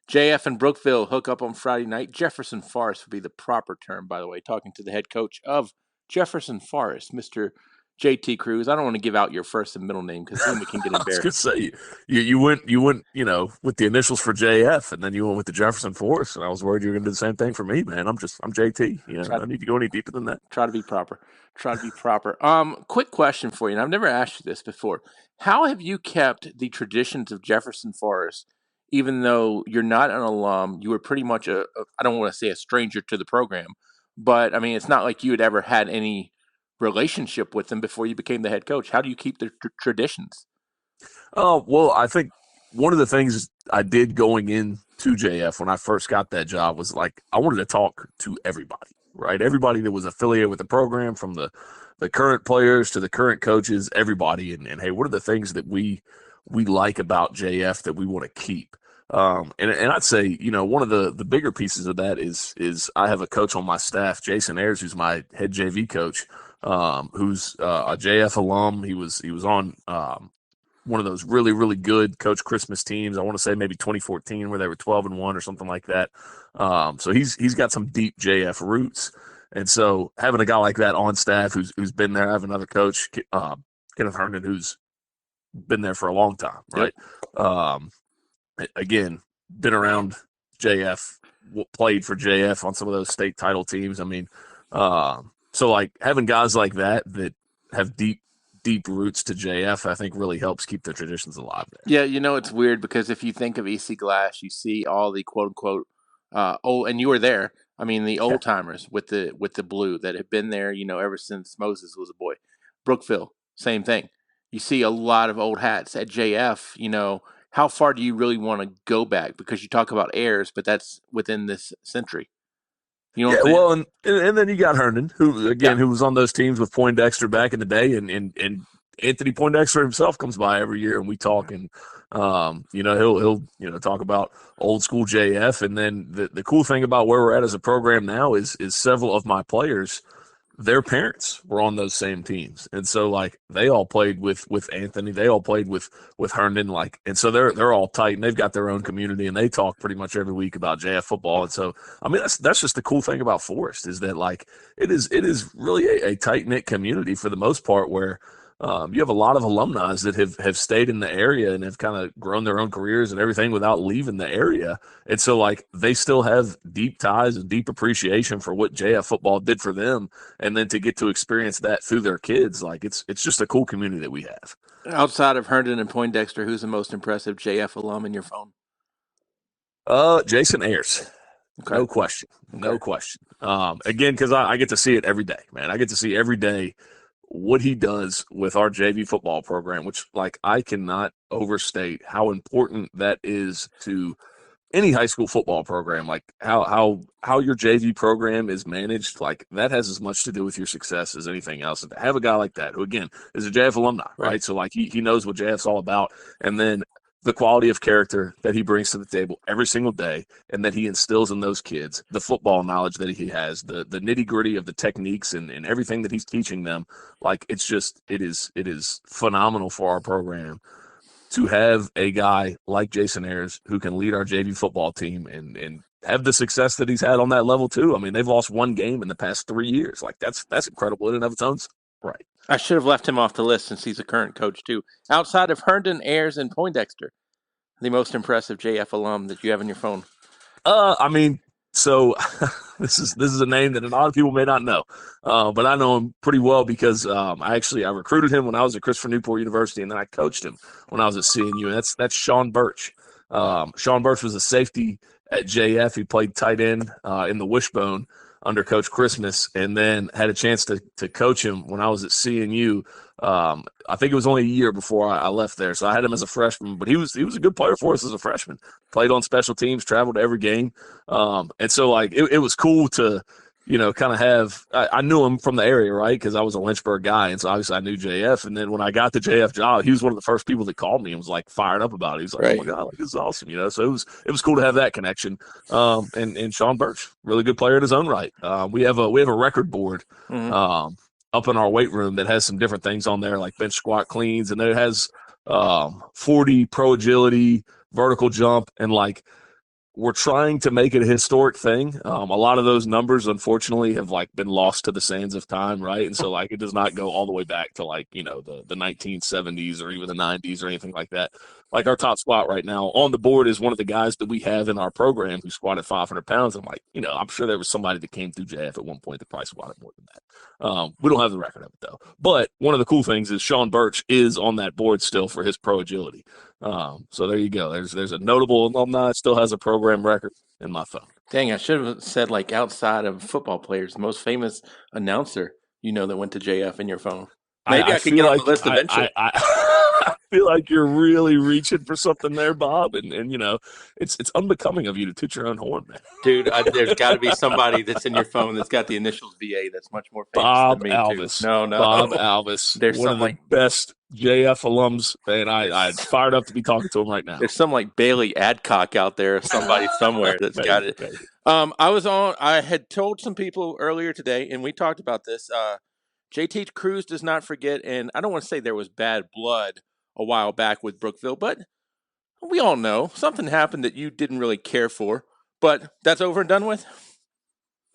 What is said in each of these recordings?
JF and Brookville hook up on Friday night. Jefferson Forest would be the proper term, by the way. Talking to the head coach of Jefferson Forest, Mr. JT Cruz. I don't want to give out your first and middle name because then we can get I was embarrassed. gonna say you went with the initials for JF, and then you went with the Jefferson Forest, and I was worried you were gonna do the same thing for me, man. I'm JT. Try, I need to go any deeper than that. try to be proper. Try to be proper. Quick question for you, and I've never asked you this before. How have you kept the traditions of Jefferson Forest, even though you're not an alum? You were pretty much I don't want to say a stranger to the program, but I mean, it's not like you had ever had any relationship with them before you became the head coach. How do you keep the traditions? Oh well, I think one of the things I did going into JF when I first got that job was like I wanted to talk to everybody, right? Everybody that was affiliated with the program, from the current players to the current coaches, everybody, and hey, what are the things that we like about JF that we want to keep? And I'd say, one of the bigger pieces of that is I have a coach on my staff, Jason Ayers, who's my head JV coach, who's a JF alum. He was on one of those really, really good Coach Christmas teams. I want to say maybe 2014, where they were 12-1 or something like that. So he's got some deep JF roots, and so having a guy like that on staff who's been there. I have another coach, Kenneth Herndon, who's been there for a long time, Yep. right? Again, been around JF, played for JF on some of those state title teams. I mean, so like having guys like that have deep roots to JF, I think really helps keep the traditions alive there. Yeah, it's weird because if you think of EC Glass, you see all the quote unquote old, and you were there. I mean, the Yeah. old timers with the blue that have been there, ever since Moses was a boy. Brookville, same thing. You see a lot of old hats at JF. How far do you really want to go back? Because you talk about heirs, but that's within this century. You know what Yeah, I'm saying? well, and then you got Herndon, Yeah. who was on those teams with Poindexter back in the day, and Anthony Poindexter himself comes by every year, and we talk, and he'll talk about old school JF, and then the cool thing about where we're at as a program now is several of my players, their parents were on those same teams, and so like they all played with Anthony, they all played with Herndon, like, and so they're all tight, and they've got their own community, and they talk pretty much every week about JF football, and so I mean that's just the cool thing about Forest, is that like it is really a tight knit community for the most part, where you have a lot of alumni that have stayed in the area and have kind of grown their own careers and everything without leaving the area. And so, like, they still have deep ties and deep appreciation for what JF football did for them. And then to get to experience that through their kids, like, it's just a cool community that we have. Outside of Herndon and Poindexter, who's the most impressive JF alum in your phone? Jason Ayers. Okay. No question. Okay. No question. Again, because I get to see it every day, man. I get to see every day what he does with our JV football program, which, like, I cannot overstate how important that is to any high school football program. Like how your JV program is managed, like that has as much to do with your success as anything else. And to have a guy like that, who again is a JF alumni, Right. right? So like he knows what JF's all about, and then the quality of character that he brings to the table every single day, and that he instills in those kids, the football knowledge that he has, the nitty gritty of the techniques and everything that he's teaching them. Like it is phenomenal for our program to have a guy like Jason Ayers who can lead our JV football team and have the success that he's had on that level too. I mean, they've lost one game in the past 3 years. Like that's incredible in and of its own right. I should have left him off the list since he's a current coach too. Outside of Herndon, Ayers, and Poindexter, the most impressive JF alum that you have in your phone. I mean, so this is a name that a lot of people may not know, but I know him pretty well because I recruited him when I was at Christopher Newport University, and then I coached him when I was at CNU. And that's Sean Birch. Sean Birch was a safety at JF. He played tight end in the wishbone under Coach Christmas, and then had a chance to coach him when I was at CNU. I think it was only a year before I left there, so I had him as a freshman. But he was a good player for us as a freshman. Played on special teams, traveled to every game, and so like it was cool to kind of have. I knew him from the area, right? Because I was a Lynchburg guy, and so obviously I knew JF. And then when I got the JF job, he was one of the first people that called me and was like fired up about it. He was like, "Oh Right. my god, like this is awesome," So it was cool to have that connection. And Sean Birch, really good player in his own right. We have a record board. Mm-hmm. Up in our weight room that has some different things on there, like bench squat cleans, and then it has 40 pro agility, vertical jump, and like we're trying to make it a historic thing. A lot of those numbers, unfortunately, have like been lost to the sands of time, right? And so like it does not go all the way back to like the 1970s or even the 90s or anything like that. Like our top spot right now on the board is one of the guys that we have in our program who squatted 500 pounds. I'm like, I'm sure there was somebody that came through JF at one point that probably squatted more than that. We don't have the record of it though. But one of the cool things is Sean Birch is on that board still for his pro agility. So there you go. There's a notable alumni, still has a program record in my phone. Dang, I should have said like outside of football players, the most famous announcer that went to JF in your phone. Maybe I could get on the list eventually. I feel like you're really reaching for something there, Bob, and it's unbecoming of you to toot your own horn, man. Dude, there's got to be somebody that's in your phone that's got the initials BA that's much more famous Bob than me, Alvis. too. No. Bob Alvis. There's one of the best JF alums, and I'm fired up to be talking to him right now. There's some like Bailey Adcock out there, somebody somewhere that's got it. I had told some people earlier today, and we talked about this. JT Cruz does not forget, and I don't want to say there was bad blood a while back with Brookville, but we all know something happened that you didn't really care for, but that's over and done with.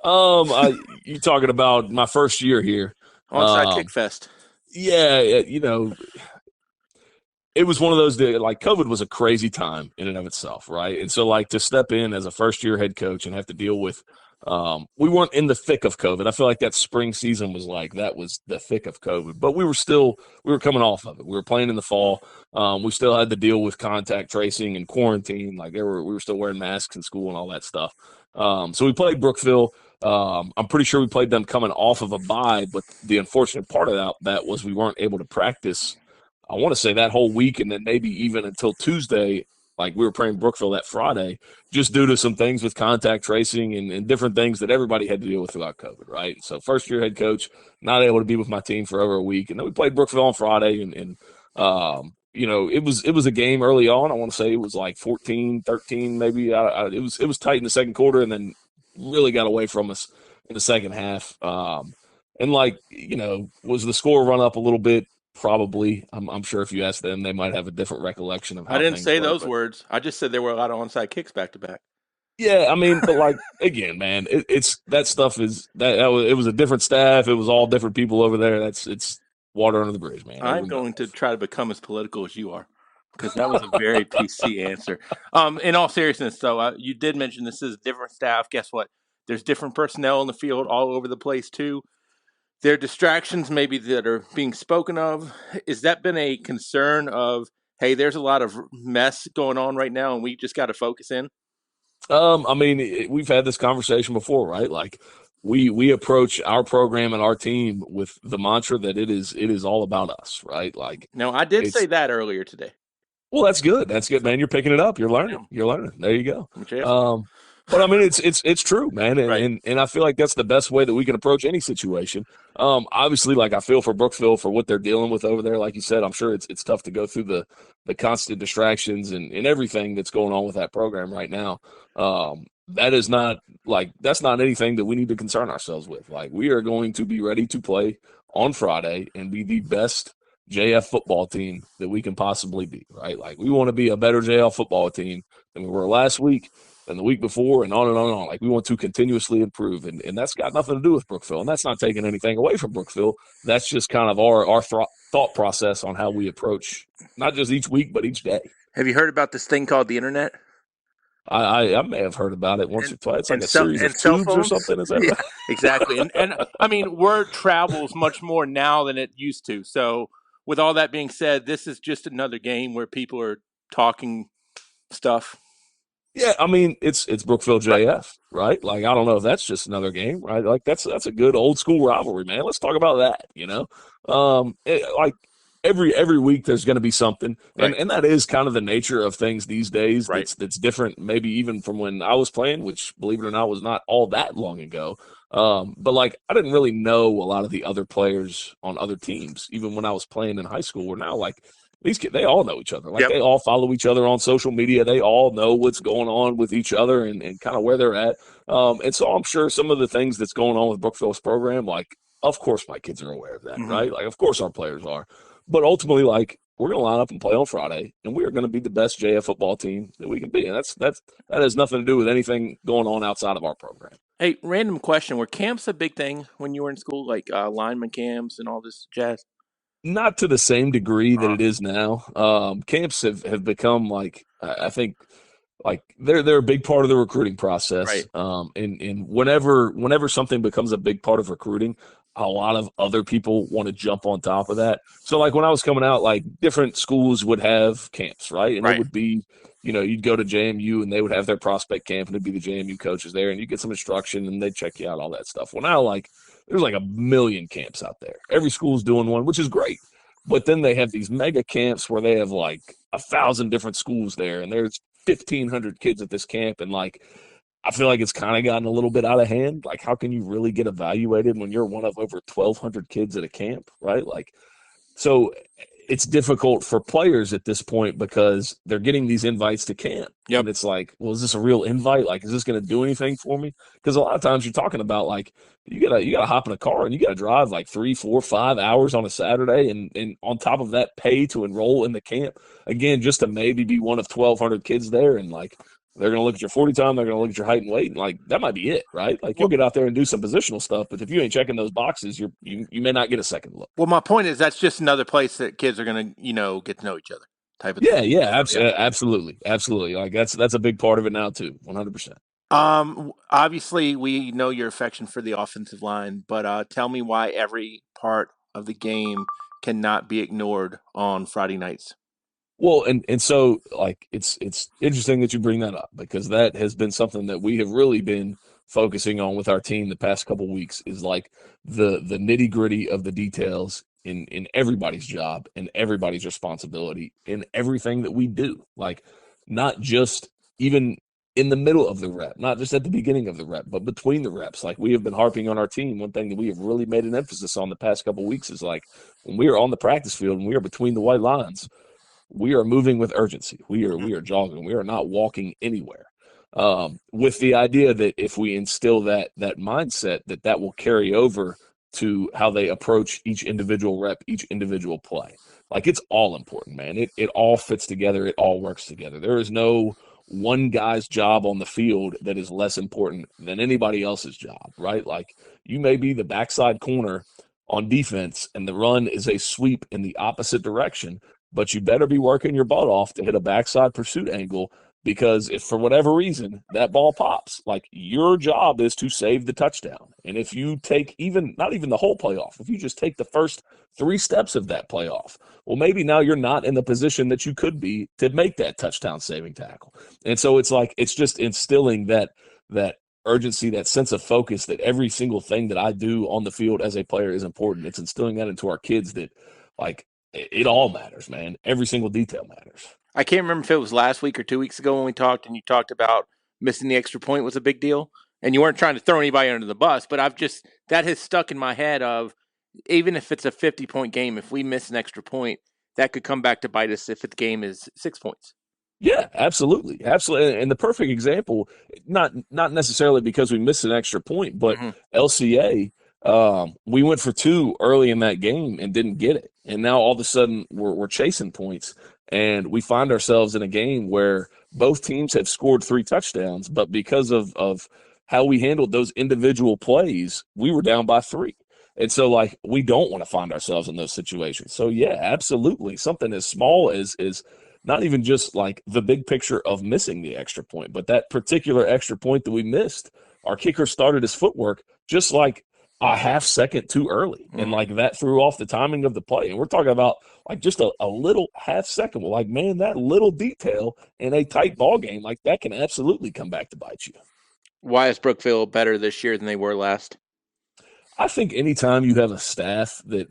You talking about my first year here? Onside Kick Fest. Yeah, it was one of those that, like, COVID was a crazy time in and of itself, right? And so, like, to step in as a first-year head coach and have to deal with we weren't in the thick of COVID. I feel like that spring season was like that was the thick of COVID, but we were coming off of it. We were playing in the fall. We still had to deal with contact tracing and quarantine. Like we were still wearing masks in school and all that stuff. So we played Brookville. I'm pretty sure we played them coming off of a bye, but the unfortunate part of that was we weren't able to practice. I want to say that whole week, and then maybe even until Tuesday. Like we were playing Brookville that Friday, just due to some things with contact tracing and different things that everybody had to deal with throughout COVID, right? So first year head coach, not able to be with my team for over a week, and then we played Brookville on Friday, and it was a game early on. I want to say it was like 14-13 maybe. It was tight in the second quarter, and then really got away from us in the second half. And was the score run up a little bit? Probably. I'm sure if you ask them, they might have a different recollection of how I didn't say those words. I just said there were a lot of onside kicks back to back. Yeah, I mean, but like again, man, it's that stuff is it was a different staff. It was all different people over there. It's water under the bridge, man. I'm going to try to become as political as you are, because that was a very PC answer. In all seriousness, though, you did mention this is different staff. Guess what? There's different personnel in the field all over the place too. There are distractions maybe that are being spoken of. Has that been a concern of, hey, there's a lot of mess going on right now and we just got to focus in? I mean, we've had this conversation before, right? Like we approach our program and our team with the mantra that it is all about us, right? Like, no, I did say that earlier today. Well, that's good. That's good, man. You're picking it up. You're learning. You're learning. There you go. But I mean, it's true, man, and I feel like that's the best way that we can approach any situation. Obviously, like I feel for Brookville for what they're dealing with over there. Like you said, I'm sure it's tough to go through the constant distractions and everything that's going on with that program right now. That's not anything that we need to concern ourselves with. Like we are going to be ready to play on Friday and be the best JF football team that we can possibly be. Right? Like we want to be a better JF football team than we were last week and the week before and on and on and on. Like we want to continuously improve. And that's got nothing to do with Brookville. And that's not taking anything away from Brookville. That's just kind of our thought process on how we approach not just each week, but each day. Have you heard about this thing called the internet? I may have heard about it once or twice. It's like a series of tubes or something. Is that right? Exactly. And I mean, word travels much more now than it used to. So with all that being said, this is just another game where people are talking stuff. Yeah, I mean, it's Brookville JF, right? Like, I don't know if that's just another game, right? Like, that's a good old school rivalry, man. Let's talk about that, like every week there's going to be something, and that is kind of the nature of things these days. Right. That's different, maybe even from when I was playing, which, believe it or not, was not all that long ago. But like, I didn't really know a lot of the other players on other teams, even when I was playing in high school. Where now, like, these kids, they all know each other. Like, They all follow each other on social media. They all know what's going on with each other and kind of where they're at. And so I'm sure some of the things that's going on with Brookville's program, like, of course my kids are aware of that, right? Like, of course our players are. But ultimately, like, we're going to line up and play on Friday, and we are going to be the best JF football team that we can be. And that has nothing to do with anything going on outside of our program. Hey, random question: were camps a big thing when you were in school, like lineman camps and all this jazz? Not to the same degree that it is now. Camps have become like I think like they're a big part of the recruiting process. Right, And whenever something becomes a big part of recruiting, a lot of other people want to jump on top of that. So like when I was coming out, like different schools would have camps, right? And it right. would be, you'd go to JMU and they would have their prospect camp and it'd be the JMU coaches there and you get some instruction and they'd check you out, all that stuff. Well, now like there's like a million camps out there. Every school's doing one, which is great. But then they have these mega camps where they have like 1,000 different schools there, and there's 1,500 kids at this camp, and like I feel like it's kind of gotten a little bit out of hand. Like, how can you really get evaluated when you're one of over 1,200 kids at a camp, right? Like, so it's difficult for players at this point because they're getting these invites to camp. Yep. And it's like, well, is this a real invite? Like, is this going to do anything for me? Because a lot of times you're talking about like you gotta hop in a car and you gotta drive like 3, 4, 5 hours on a Saturday, and on top of that, pay to enroll in the camp again just to maybe be one of 1,200 kids there, and like they're going to look at your 40 time. They're going to look at your height and weight. And like, that might be it, right? Like you'll Well, get out there and do some positional stuff, but if you ain't checking those boxes, you may not get a second look. well, my point is that's just another place that kids are gonna, get to know each other, type of thing. Yeah, yeah, So, yeah. absolutely, absolutely. Like that's a big part of it now too, 100%. Obviously, we know your affection for the offensive line, but tell me why every part of the game cannot be ignored on Friday nights. Well, and so like it's interesting that you bring that up because that has been something that we have really been focusing on with our team the past couple weeks is like the nitty gritty of the details in everybody's job and everybody's responsibility in everything that we do. Like not just even in the middle of the rep, not just at the beginning of the rep, but between the reps. Like we have been harping on our team. One thing that we have really made an emphasis on the past couple weeks is like when we are on the practice field and we are between the white lines, we are moving with urgency. We are Mhm. we are jogging. We are not walking anywhere. With the idea that if we instill that mindset, that will carry over to how they approach each individual rep, each individual play. Like it's all important, man. It all fits together. It all works together. There is no one guy's job on the field that is less important than anybody else's job, right? Like you may be the backside corner on defense and the run is a sweep in the opposite direction, but you better be working your butt off to hit a backside pursuit angle because if for whatever reason that ball pops, like your job is to save the touchdown. And if you take even not even the whole playoff, if you just take the first 3 steps of that playoff, well, maybe now you're not in the position that you could be to make that touchdown saving tackle. And so it's like it's just instilling that urgency, that sense of focus that every single thing that I do on the field as a player is important. It's instilling that into our kids that like it all matters, man. Every single detail matters. I can't remember if it was last week or 2 weeks ago when we talked, and you talked about missing the extra point was a big deal, and you weren't trying to throw anybody under the bus. But that has stuck in my head of even if it's a 50-point game, if we miss an extra point, that could come back to bite us if the game is 6 points. Yeah, absolutely, absolutely. And the perfect example, not necessarily because we missed an extra point, but Hmm. LCA, we went for 2 early in that game and didn't get it, and now all of a sudden we're chasing points, and we find ourselves in a game where both teams have scored 3 touchdowns, but because of how we handled those individual plays, we were down by 3. And so, like, we don't want to find ourselves in those situations. So, yeah, absolutely. Something as small as not even just like the big picture of missing the extra point, but that particular extra point that we missed, our kicker started his footwork just like a half second too early. And Hmm. like that threw off the timing of the play. And we're talking about like just a little half second. Well, like, man, that little detail in a tight ball game, like that can absolutely come back to bite you. Why is Brookville better this year than they were last? I think anytime you have a staff that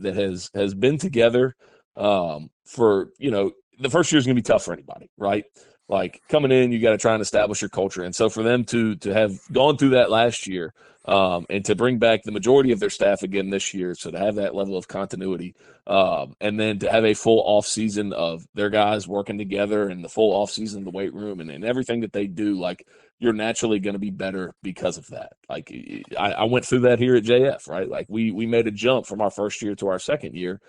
has been together for the first year is going to be tough for anybody, right? Like coming in, you got to try and establish your culture, and so for them to have gone through that last year and to bring back the majority of their staff again this year, so to have that level of continuity, and then to have a full off season of their guys working together and the full off season of the weight room and everything that they do, like you're naturally going to be better because of that. Like I went through that here at JF, right? Like we made a jump from our first year to our second year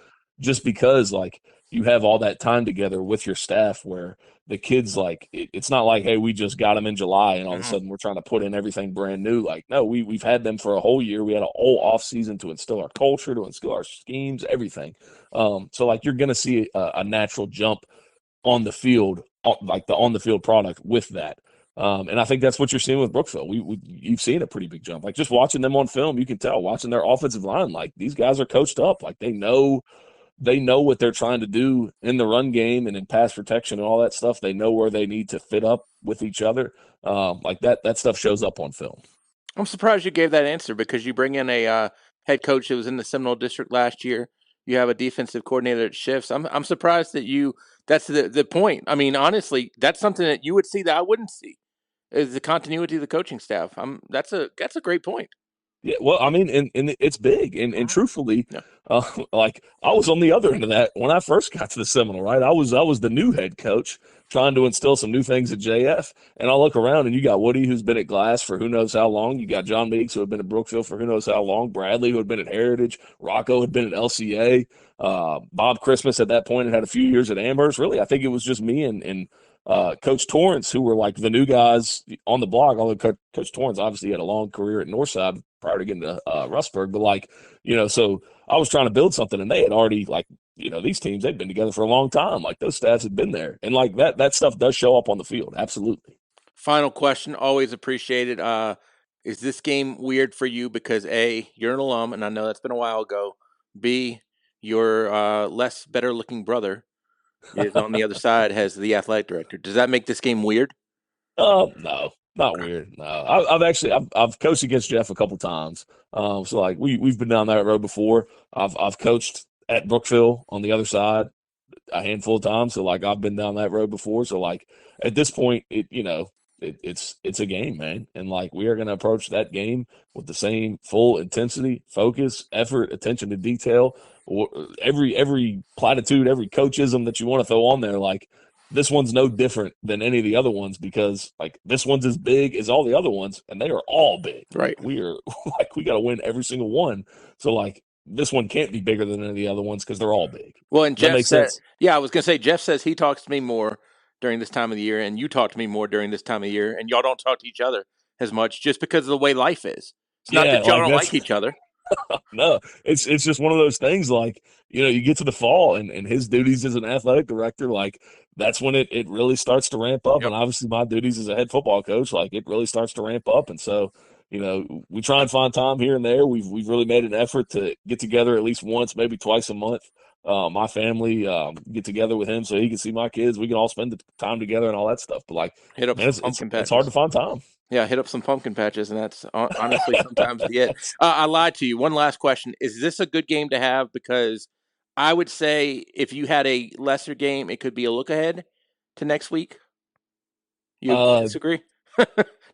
just because like you have all that time together with your staff where the kids like it's not like, hey, we just got them in July and all of a Mhm. sudden we're trying to put in everything brand new. Like, no, we've had them for a whole year. We had a whole off season to instill our culture, to instill our schemes, everything. So like you're gonna see a natural jump on the field, like the on the field product with that. And I think that's what you're seeing with Brookville. You've seen a pretty big jump. Like just watching them on film, you can tell. Watching their offensive line, like these guys are coached up. Like they know what they're trying to do in the run game and in pass protection and all that stuff. They know where they need to fit up with each other. Like that stuff shows up on film. I'm surprised you gave that answer because you bring in a head coach that was in the Seminole District last year. You have a defensive coordinator that shifts. I'm surprised that you. That's the point. I mean, honestly, that's something that you would see that I wouldn't see is the continuity of the coaching staff. That's a great point. Yeah, well, I mean, and it's big, and Mhm. truthfully, Yeah. like I was on the other end of that when I first got to the Seminole, right? I was the new head coach trying to instill some new things at JF, and I look around and you got Woody who's been at Glass for who knows how long, you got John Meeks who had been at Brookville for who knows how long, Bradley who had been at Heritage, Rocco had been at LCA, Bob Christmas at that point had a few years at Amherst. Really, I think it was just me and Coach Torrance, who were like the new guys on the block. Although Coach Torrance obviously had a long career at Northside prior to getting to Rustburg, but like so I was trying to build something, and they had already like these teams they've been together for a long time. Like those staffs had been there, and like that stuff does show up on the field. Absolutely. Final question, always appreciated. Is this game weird for you because A, you're an alum, and I know that's been a while ago. B, your less better looking brother is on the other side, has the athletic director. Does that make this game weird? No, not weird. No, I've coached against Jeff a couple times. So like we've been down that road before. I've coached at Brookville on the other side a handful of times. So like I've been down that road before. So like at this point, it's a game, man, and like we are going to approach that game with the same full intensity, focus, effort, attention to detail, every platitude, every coachism that you want to throw on there. Like this one's no different than any of the other ones because like this one's as big as all the other ones, and they are all big. Like Right. we are like we got to win every single one. So like this one can't be bigger than any of the other ones because they're all big. Well, and Does that Jeff make said, sense? yeah, I was gonna say Jeff says he talks to me more during this time of the year, and you talk to me more during this time of year, and y'all don't talk to each other as much just because of the way life is. It's not Yeah, that y'all like don't that's like each other. no, it's just one of those things. Like you get to the fall, and his duties as an athletic director, like that's when it really starts to ramp up. Yep. And obviously, my duties as a head football coach, like it really starts to ramp up. And so, we try and find time here and there. We've really made an effort to get together at least once, maybe twice a month. My family get together with him so he can see my kids. We can all spend the time together and all that stuff. But like, Hit up man, some it's pumpkin it's hard to patches. find time. Yeah, hit up some pumpkin patches, and that's honestly sometimes the it. That's- I lied to you. One last question: is this a good game to have? Because I would say if you had a lesser game, it could be a look ahead to next week. You agree, uh, disagree?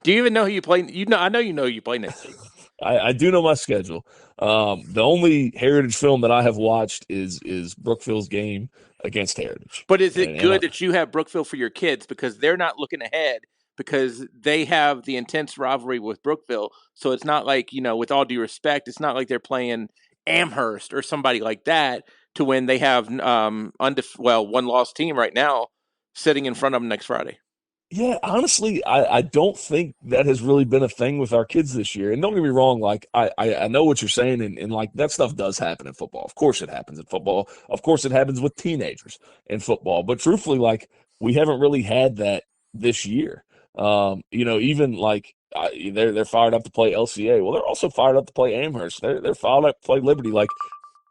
Do you even know who you play? I know you know who you play next week. I do know my schedule. The only Heritage film that I have watched is Brookville's game against Heritage, But is it and good that you have Brookville for your kids because they're not looking ahead because they have the intense rivalry with Brookville? So it's not like, with all due respect, it's not like they're playing Amherst or somebody like that to when they have one lost team right now sitting in front of them next Friday. yeah, honestly, I don't think that has really been a thing with our kids this year. And don't get me wrong, like I know what you're saying, and like that stuff does happen in football. Of course, it happens in football. Of course, it happens with teenagers in football. But truthfully, like we haven't really had that this year. Even like they're fired up to play LCA. Well, they're also fired up to play Amherst. They're fired up to play Liberty. Like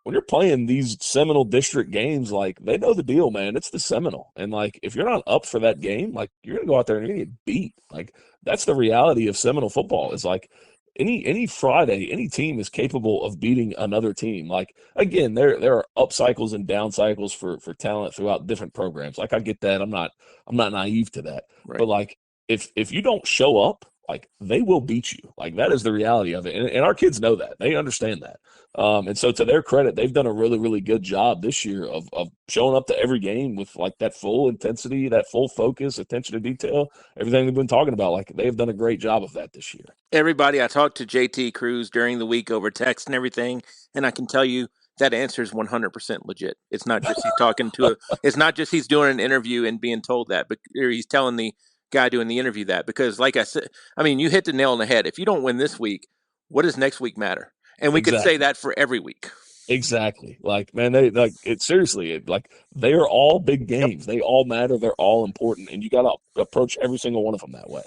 when you're playing these Seminole district games, like they know the deal, man. It's the Seminole. And like if you're not up for that game, like you're gonna go out there and you're gonna get beat. Like that's the reality of Seminole football. Is like any Friday, any team is capable of beating another team. Like again, there are up cycles and down cycles for talent throughout different programs. Like I get that. I'm not naive to that. Right. But like if you don't show up, like they will beat you. Like that is the reality of it. And our kids know that. They understand that. And so to their credit, they've done a really, really good job this year of showing up to every game with like that full intensity, that full focus, attention to detail, everything we've been talking about. Like they've done a great job of that this year. Everybody, I talked to JT Cruz during the week over text and everything, and I can tell you that answer is 100% legit. It's not just he's talking to it's not just he's doing an interview and being told that, but or he's telling the guy doing the interview that. Because like I said, I mean, you hit the nail on the head. If you don't win this week, what does next week matter? And we could say Exactly. that for every week. Exactly. Like, man, they like it seriously. Like they are all big Yep. games. They all matter. They're all important, and you got to approach every single one of them that way.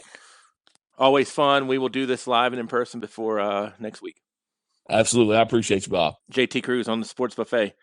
Always fun. We will do this live and in person before next week. Absolutely. I appreciate you, Bob. JT Cruz on the Sports Buffet.